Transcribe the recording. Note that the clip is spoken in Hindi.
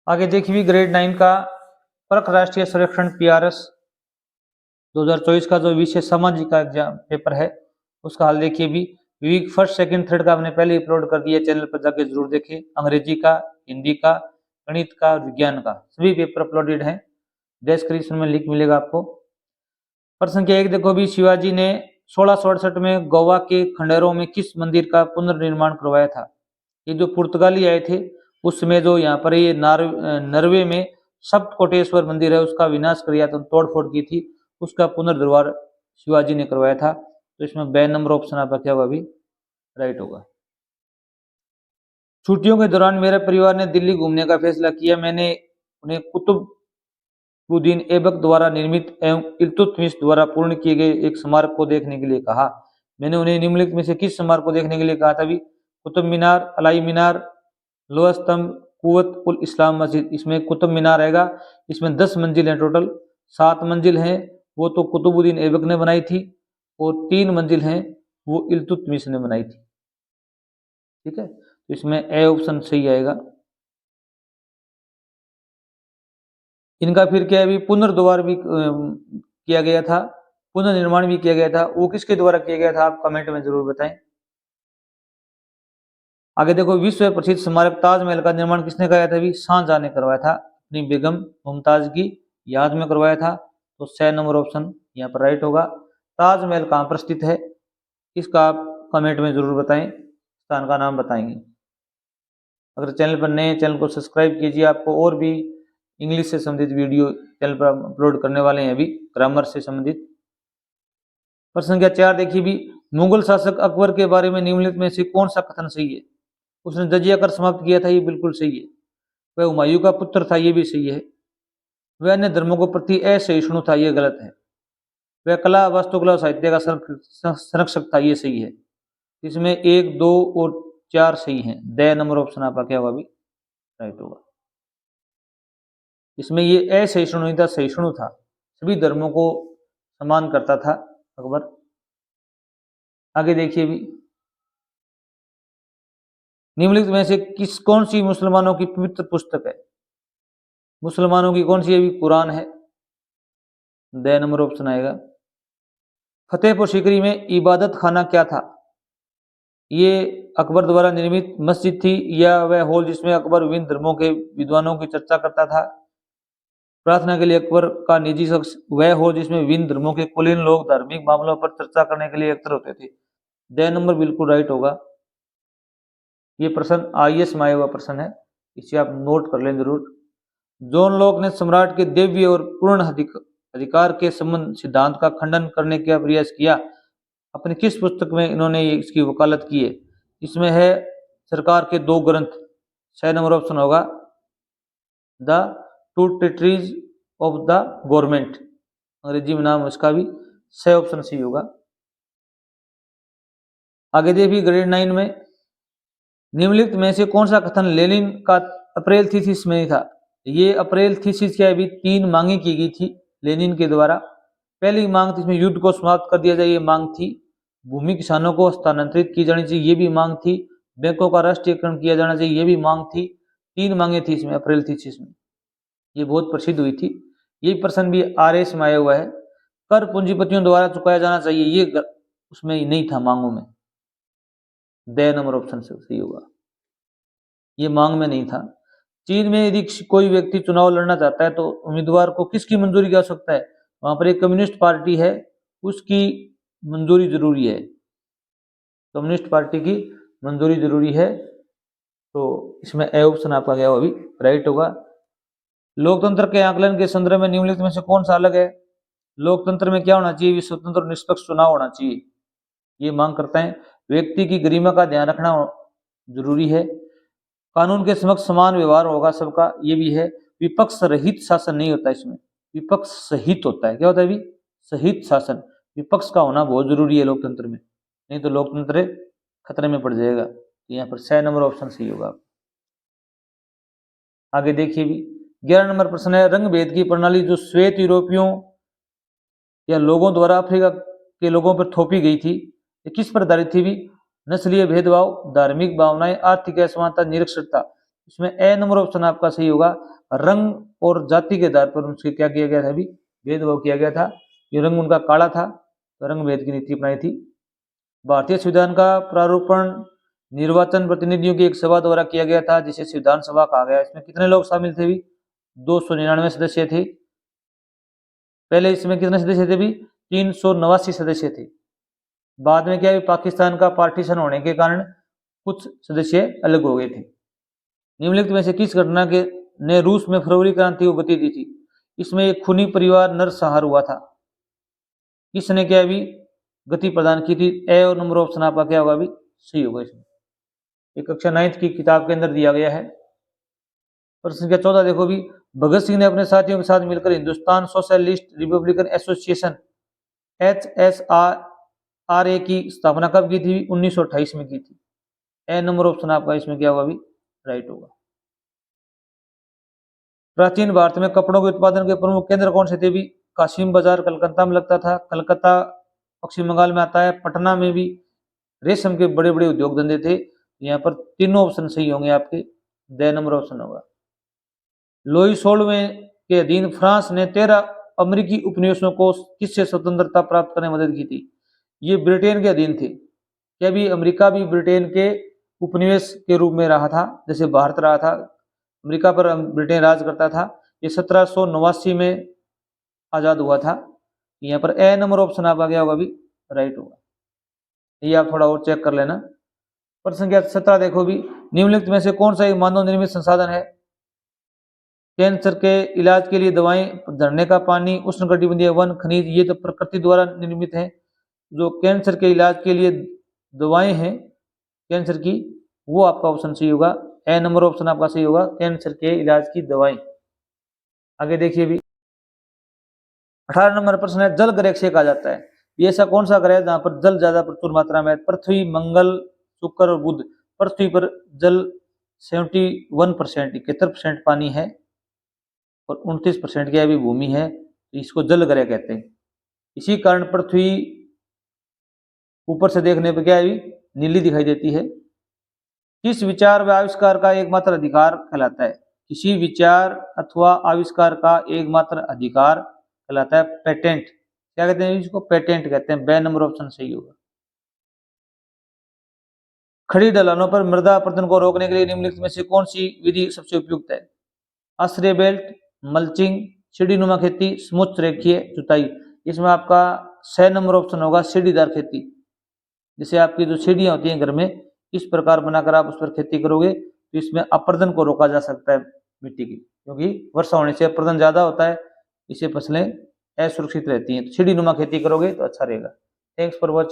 आगे देखिए ग्रेड 9 का परख राष्ट्रीय सर्वेक्षण पीआरएस 2024 का जो विषय सामाजिक का एग्जाम पेपर है उसका हाल देखिए भी वीक फर्स्ट सेकंड थर्ड का हमने पहले ही अपलोड कर दिया, चैनल पर जाके जरूर देखें। अंग्रेजी का, हिंदी का, गणित का, विज्ञान का सभी पेपर अपलोडेड हैं। डिस्क्रिप्शन में लिंक मिलेगा आपको। प्रश्न संख्या 1 देखो भी, शिवाजी ने 1668 में गोवा के खंडेरों में किस मंदिर का पुनर्निर्माण करवाया था? ये जो पुर्तगाली आए थे उसमें जो यहाँ पर ये नॉर्वे में सप्तकोटेश्वर मंदिर है उसका विनाश किया था, तोड़फोड़ की थी, उसका पुनर्निर्माण शिवाजी ने करवाया था। तो इसमें बे नंबर ऑप्शन आपका क्या होगा अभी राइट होगा। छुट्टियों के दौरान मेरे परिवार ने दिल्ली घूमने का फैसला किया। मैंने उन्हें कुतुबुद्दीन ऐबक द्वारा निर्मित एवं इल्तुतमिश द्वारा पूर्ण किए गए एक स्मारक को देखने के लिए कहा। मैंने उन्हें निम्नलिखित में से किस स्मारक को देखने के लिए कहा था? भी कुतुब मीनार, अलाई मीनार, लोहा स्तंभ, कुवत उल इस्लाम मस्जिद। इसमें कुतुब मीनार आएगा। इसमें 10 मंजिल हैं, टोटल 7 मंजिल हैं वो तो कुतुबुद्दीन ऐबक ने बनाई थी और 3 मंजिल हैं वो इल्तुतमिश ने बनाई थी। ठीक है, तो इसमें ए ऑप्शन सही आएगा। इनका फिर क्या है, पुनर्द्वार भी किया गया था, पुनर्निर्माण भी किया गया था। वो किसके द्वारा किया गया था आप कमेंट में जरूर बताएं। आगे देखो, विश्व प्रसिद्ध स्मारक ताजमहल का निर्माण किसने कराया था? शाहजहां ने करवाया था, अपनी बेगम मुमताज की याद में करवाया था। तो 6 नंबर ऑप्शन यहाँ पर राइट होगा। ताजमहल कहाँ पर स्थित है इसका आप कमेंट में जरूर बताएं, स्थान का नाम बताएंगे। अगर चैनल पर नए, चैनल को सब्सक्राइब कीजिए। आपको और भी इंग्लिश से संबंधित वीडियो चैनल पर अपलोड करने वाले हैं अभी, ग्रामर से संबंधित। प्रश्न संख्या 4 देखिए भी, मुगल शासक अकबर के बारे में निम्नलिखित में से कौन सा कथन सही है? उसने जजिया कर समाप्त किया था, ये बिल्कुल सही है। वह हुमायूं का पुत्र था, ये भी सही है। वह अन्य धर्मों के प्रति असहिष्णु था, ये गलत है। वह कला, वास्तुकला, साहित्य का संरक्षक था, ये सही है। इसमें 1, 2 और 4 सही हैं। द नंबर ऑप्शन आपका क्या होगा अभी राइट होगा। इसमें ये असहिष्णु नहीं था, सहिष्णु था, सभी धर्मों को सम्मान करता था अकबर। आगे देखिए भी, निम्नलिखित में से कौन सी मुसलमानों की पवित्र पुस्तक है? मुसलमानों की कौन सी है? कुरान है, द नंबर ऑप्शन आएगा। फतेहपुर सीकरी में इबादत खाना क्या था? ये अकबर द्वारा निर्मित मस्जिद थी या वह हॉल जिसमें अकबर विभिन्न धर्मों के विद्वानों की चर्चा करता था? प्रार्थना के लिए अकबर का निजी शख्स वह हो जिसमें विभिन्न धर्मों के कुलीन लोग धार्मिक मामलों पर चर्चा करने के लिए एकत्र होते थे। द नंबर बिल्कुल राइट होगा। ये प्रश्न आईएएस में आया हुआ प्रश्न है, इसे आप नोट कर लें जरूर। जॉन लॉक ने सम्राट के दिव्य और पूर्ण अधिकार के संबंध सिद्धांत का खंडन करने का प्रयास किया। अपनी किस पुस्तक में इन्होंने इसकी वकालत की है? इसमें है सरकार के 2 ग्रंथ। 6 नंबर ऑप्शन होगा the two treaties of the government, अंग्रेजी में नाम इसका भी। 6 ऑप्शन सही होगा। आगे देखिए ग्रेड 9 में निम्नलिखित में से कौन सा कथन लेनिन का अप्रैल थीसिस में नहीं था? ये अप्रैल थीसिस क्या है? 3 मांगे की गई थी लेनिन के द्वारा। पहली मांग थी इसमें युद्ध को समाप्त कर दिया जाए, ये मांग थी। भूमि किसानों को हस्तांतरित की जानी चाहिए, ये भी मांग थी। बैंकों का राष्ट्रीयकरण किया जाना चाहिए, ये भी मांग थी। 3 मांगे थी इसमें अप्रैल थीसिस में, ये बहुत प्रसिद्ध हुई थी। यही प्रश्न भी आरएस में आया हुआ है। कर पूंजीपतियों द्वारा चुकाया जाना चाहिए, ये उसमें नहीं था मांगों में। द नंबर ऑप्शन से सही होगा, ये मांग में नहीं था। चीन में यदि कोई व्यक्ति चुनाव लड़ना चाहता है तो उम्मीदवार को किसकी मंजूरी की आवश्यकता है? वहां पर एक कम्युनिस्ट पार्टी है, उसकी मंजूरी जरूरी है। कम्युनिस्ट पार्टी की मंजूरी जरूरी है। तो इसमें ए ऑप्शन आपका गया अभी राइट होगा। लोकतंत्र के आकलन के संदर्भ में निम्नलिखित में से कौन सा अलग है? लोकतंत्र में क्या होना चाहिए? स्वतंत्र और निष्पक्ष चुनाव होना चाहिए, ये मांग करते हैं। व्यक्ति की गरिमा का ध्यान रखना जरूरी है। कानून के समक्ष समान व्यवहार होगा सबका, ये भी है। विपक्ष रहित शासन नहीं होता, इसमें विपक्ष सहित होता है। क्या होता है अभी? सहित शासन। विपक्ष का होना बहुत जरूरी है लोकतंत्र में, नहीं तो लोकतंत्र खतरे में पड़ जाएगा। यहाँ पर 6 नंबर ऑप्शन सही होगा। आगे देखिए भी 11 नंबर प्रश्न है, रंग भेद की प्रणाली जो श्वेत यूरोपियों या लोगों द्वारा अफ्रीका के लोगों पर थोपी गई थी, ये किस पर आधारित थी? भी नस्लीय भेदभाव, धार्मिक भावनाएं, आर्थिक असमानता, निरक्षरता। इसमें ए नंबर ऑप्शन आपका सही होगा। रंग और जाति के आधार पर उनसे क्या किया गया था, अभी भेदभाव किया गया था। ये रंग उनका काला था तो रंग भेद की नीति अपनाई थी। भारतीय संविधान का प्रारूपण निर्वाचन प्रतिनिधियों की एक सभा द्वारा किया गया था जिसे संविधान सभा कहा गया। इसमें कितने लोग शामिल थे भी? 299 सदस्य थे। पहले इसमें कितने सदस्य थे भी? 389 सदस्य थे। बाद में क्या है, पाकिस्तान का पार्टीशन होने के कारण कुछ सदस्य अलग हो गए थे। निम्नलिखित में से किस घटना के ने रूस में फरवरी क्रांति को गति दी थी? इसमें एक खूनी परिवार नरसंहार हुआ था। किसने क्या भी गति प्रदान की थी? ए और नंबर ऑप्शन आपका क्या होगा भी? सही होगा। इसमें एक कक्षा 9th की किताब के अंदर दिया गया है। प्रश्न संख्या 14 देखो भी, भगत सिंह ने अपने साथियों के साथ मिलकर Hindustan socialist Republican association HSRA की स्थापना कब की थी? 1928 में की थी। ए नंबर ऑप्शन आपका इसमें क्या होगा भी? राइट होगा। प्राचीन भारत में कपड़ों के उत्पादन के प्रमुख केंद्र कौन से थे भी? कासिम बाजार कलकत्ता में लगता था। कलकत्ता पश्चिम बंगाल में आता है। पटना में भी रेशम के बड़े बड़े उद्योग धंधे थे। यहाँ पर तीनों ऑप्शन सही होंगे आपके। द नंबर ऑप्शन होगा। लोई 16वें के अधीन फ्रांस ने 13 अमेरिकी उपनिवेशों को किससे स्वतंत्रता प्राप्त करने में मदद की थी? ये ब्रिटेन के अधीन थे। क्या भी अमेरिका भी ब्रिटेन के उपनिवेश के रूप में रहा था, जैसे भारत रहा था। अमेरिका पर ब्रिटेन राज करता था। ये 1789 में आजाद हुआ था। यहाँ पर ए नंबर ऑप्शन आपका क्या होगा भी? राइट होगा। ये आप थोड़ा और चेक कर लेना। प्रश्न संख्या 17 देखो भी, निम्नलिखित में से कौन सा एक मानव निर्मित संसाधन है? कैंसर के इलाज के लिए दवाएं, झरने का पानी, उष्णकटिबंधीय वन, खनिज, ये तो प्रकृति द्वारा निर्मित है। जो कैंसर के इलाज के लिए दवाएं हैं कैंसर की, वो आपका ऑप्शन सही होगा। ए नंबर ऑप्शन आपका सही होगा, कैंसर के इलाज की दवाएं। आगे देखिए भी, 18 नंबर प्रश्न है, जल ग्रह किसे कहा जाता है? ये ऐसा कौन सा ग्रह है जहां पर जल ज्यादा प्रचुर मात्रा में है? पृथ्वी, मंगल, शुक्र और बुध। पृथ्वी पर जल 71% 71% पानी है और 29% की अभी भूमि है। इसको जल ग्रह कहते हैं। इसी कारण पृथ्वी ऊपर से देखने पर क्या है, नीली दिखाई देती है। किस विचार व आविष्कार का एकमात्र अधिकार कहलाता है? किसी विचार अथवा आविष्कार का एकमात्र अधिकार कहलाता है पेटेंट। क्या कहते हैं इसको? पेटेंट कहते हैं। बे नंबर ऑप्शन सही होगा। खड़ी ढलानों पर मृदा अपरदन को रोकने के लिए निम्नलिखित में से कौन सी विधि सबसे उपयुक्त है? आश्रय बेल्ट, मल्चिंग, सीढ़ीनुमा खेती, समुच्च रेखीय जुताई। इसमें आपका 6 नंबर ऑप्शन होगा, सीढ़ीदार खेती। जैसे आपकी जो सीढ़ियां होती हैं घर में, इस प्रकार बनाकर आप उस पर खेती करोगे तो इसमें अपरदन को रोका जा सकता है मिट्टी की, क्योंकि वर्षा होने से अपरदन ज्यादा होता है, इससे फसलें असुरक्षित रहती हैं। तो सीढ़ीनुमा खेती करोगे तो अच्छा रहेगा। Thanks for watching.